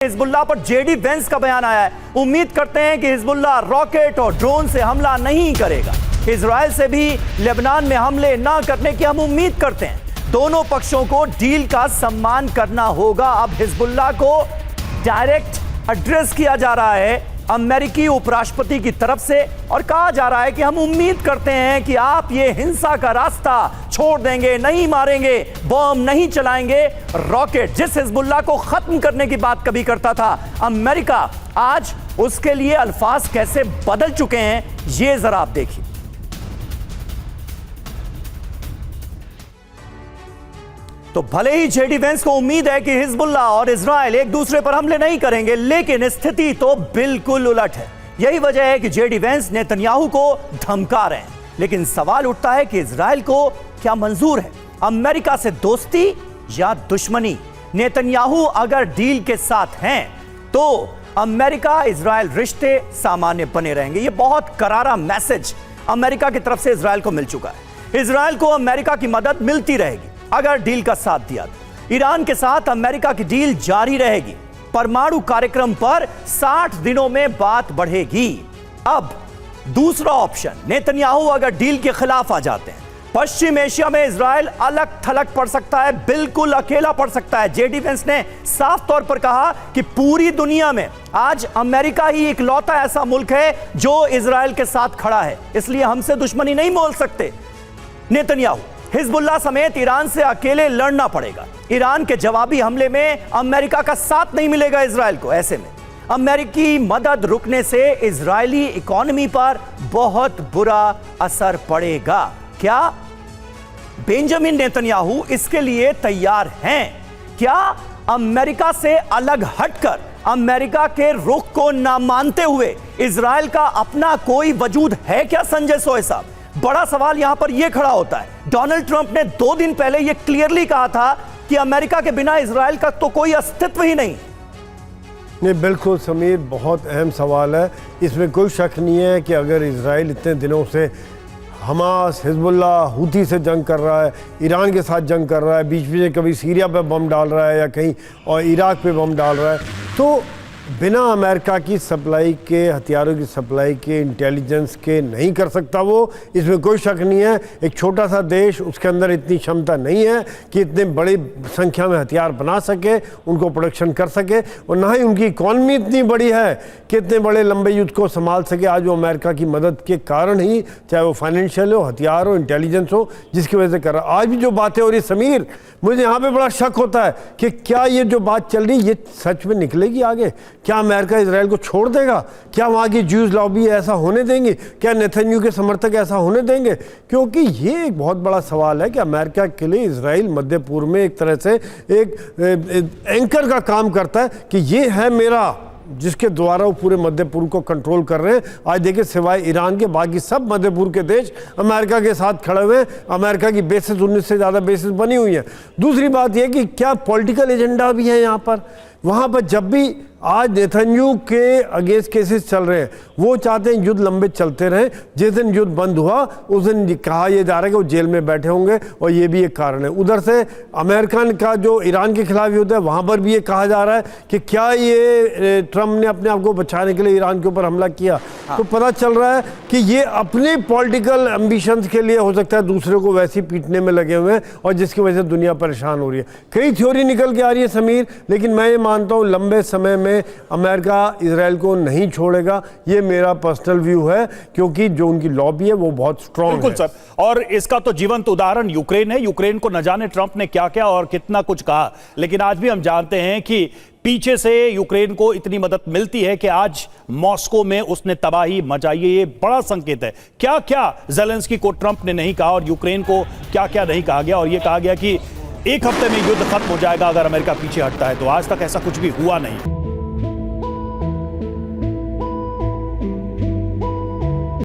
Hezbollah पर JD Vance का बयान आया है। उम्मीद करते हैं कि हिजबुल्लाह रॉकेट और ड्रोन से हमला नहीं करेगा। इजराइल से भी लेबनान में हमले ना करने की हम उम्मीद करते हैं। दोनों पक्षों को डील का सम्मान करना होगा। अब हिजबुल्लाह को डायरेक्ट एड्रेस किया जा रहा है अमेरिकी उपराष्ट्रपति की तरफ से और कहा जा रहा है कि हम उम्मीद करते हैं कि आप ये हिंसा का रास्ता छोड़ देंगे, नहीं मारेंगे, बम नहीं चलाएंगे। रॉकेट जिस हिजबुल्लाह को खत्म करने की बात कभी करता था अमेरिका, आज उसके लिए अल्फाज कैसे बदल चुके हैं, ये जरा आप देखिए। तो भले ही जेडी वेंस को उम्मीद है कि हिजबुल्लाह और इजराइल एक दूसरे पर हमले नहीं करेंगे, लेकिन स्थिति तो बिल्कुल उलट है। यही वजह है कि जेडी वेंस नेतन्याहू को धमका रहे हैं। लेकिन सवाल उठता है कि इजराइल को क्या मंजूर है, अमेरिका से दोस्ती या दुश्मनी? नेतन्याहू अगर डील के साथ हैं तो अमेरिका इजराइल रिश्ते सामान्य बने रहेंगे। यह बहुत करारा मैसेज अमेरिका की तरफ से इजराइल को मिल चुका है। इजराइल को अमेरिका की मदद मिलती रहेगी अगर डील का साथ दिया तो। ईरान के साथ अमेरिका की डील जारी रहेगी। परमाणु कार्यक्रम पर 60 दिनों में बात बढ़ेगी। अब दूसरा ऑप्शन, नेतन्याहू अगर डील के खिलाफ आ जाते हैं, पश्चिम एशिया में इजराइल अलग थलग पड़ सकता है, बिल्कुल अकेला पड़ सकता है। जेडी वेंस ने साफ तौर पर कहा कि पूरी दुनिया में आज अमेरिका ही इकलौता ऐसा मुल्क है जो इजराइल के साथ खड़ा है, इसलिए हमसे दुश्मनी नहीं मोल सकते नेतन्याहू। हिजबुल्लाह समेत ईरान से अकेले लड़ना पड़ेगा। ईरान के जवाबी हमले में अमेरिका का साथ नहीं मिलेगा इजराइल को। ऐसे में अमेरिकी मदद रुकने से इजरायली इकोनॉमी पर बहुत बुरा असर पड़ेगा। क्या बेंजामिन नेतन्याहू इसके लिए तैयार हैं? क्या अमेरिका से अलग हटकर अमेरिका के रुख को ना मानते हुए इजराइल का अपना कोई वजूद है क्या? संजय सोए साहब, बड़ा सवाल यहां पर यह खड़ा होता है। डोनाल्ड ट्रंप ने 2 दिन पहले यह क्लियरली कहा था कि अमेरिका के बिना इजराइल का तो कोई अस्तित्व ही नहीं। बिल्कुल समीर, बहुत अहम सवाल है। इसमें कोई शक नहीं है कि अगर इजराइल इतने दिनों से हमास, हिजबुल्लाह, हूती से जंग कर रहा है, ईरान के साथ जंग कर रहा है, बीच बीच में कभी सीरिया पे बम डाल रहा है या कहीं और इराक पे बम डाल रहा है, तो बिना अमेरिका की सप्लाई के, हथियारों की सप्लाई के, इंटेलिजेंस के नहीं कर सकता वो। इसमें कोई शक नहीं है। एक छोटा सा देश, उसके अंदर इतनी क्षमता नहीं है कि इतने बड़ी संख्या में हथियार बना सके, उनको प्रोडक्शन कर सके, और ना ही उनकी इकॉनमी इतनी बड़ी है कि इतने बड़े लंबे युद्ध को संभाल सके। आज वो अमेरिका की मदद के कारण ही, चाहे वो फाइनेंशियल हो, हथियार हो, इंटेलिजेंस हो, जिसकी वजह से कर रहा। आज भी जो बातें हो रही समीर, मुझे यहाँ पे बड़ा शक होता है कि क्या ये जो बात चल रही ये सच में निकलेगी आगे? क्या अमेरिका इजराइल को छोड़ देगा? क्या वहाँ की ज्यूज लॉबी ऐसा होने देंगे? क्या नेतन्याहू के समर्थक ऐसा होने देंगे? क्योंकि ये एक बहुत बड़ा सवाल है कि अमेरिका के लिए इजराइल मध्य पूर्व में एक तरह से एक एंकर का काम करता है कि ये है मेरा, जिसके द्वारा वो पूरे मध्य पूर्व को कंट्रोल कर रहे हैं। आज देखिए, सिवाय ईरान के बाकी सब मध्य पूर्व के देश अमेरिका के साथ खड़े हुए हैं। अमेरिका की बेसिस 19 से ज़्यादा बेसिस बनी हुई हैं। दूसरी बात यह कि क्या पॉलिटिकल एजेंडा भी है यहाँ पर। वहाँ पर जब भी आज नेतन्याहू के अगेंस्ट केसेस चल रहे हैं, वो चाहते हैं युद्ध लंबे चलते रहें। जिस दिन युद्ध बंद हुआ उस दिन कहा यह जा रहा है कि वो जेल में बैठे होंगे, और ये भी एक कारण है। उधर से अमेरिकन का जो ईरान के खिलाफ युद्ध है, वहाँ पर भी ये कहा जा रहा है कि क्या ये ट्रंप ने अपने आप को बचाने के लिए ईरान के ऊपर हमला किया। तो पता चल रहा है कि ये अपने पॉलिटिकल एम्बिशंस के लिए हो सकता है दूसरे को वैसे पीटने में लगे हुए हैं, और जिसकी वजह से दुनिया परेशान हो रही है। कई थ्योरी निकल के आ रही है समीर, लेकिन मैं ये मानता हूँ लंबे समय में अमेरिका इजराइल को नहीं छोड़ेगा। ये मेरा पर्सनल व्यू है, क्योंकि जो उनकी लॉबी है वो बहुत स्ट्रांग है। बिल्कुल सर, और इसका तो जीवंत उदाहरण यूक्रेन है। यूक्रेन को न जाने ट्रंप ने क्या क्या और कितना कुछ कहा, लेकिन आज भी हम जानते हैं कि पीछे से यूक्रेन को इतनी मदद मिलती है कि आज मॉस्को में उसने तबाही मचाई है। ये बड़ा संकेत है। क्या क्या ज़ेलेंस्की को ट्रंप ने नहीं कहा और यूक्रेन को क्या क्या नहीं कहा गया, और ये कहा गया कि 1 हफ्ते में युद्ध खत्म हो जाएगा अगर अमेरिका पीछे हटता है। तो आज तक ऐसा कुछ भी हुआ नहीं।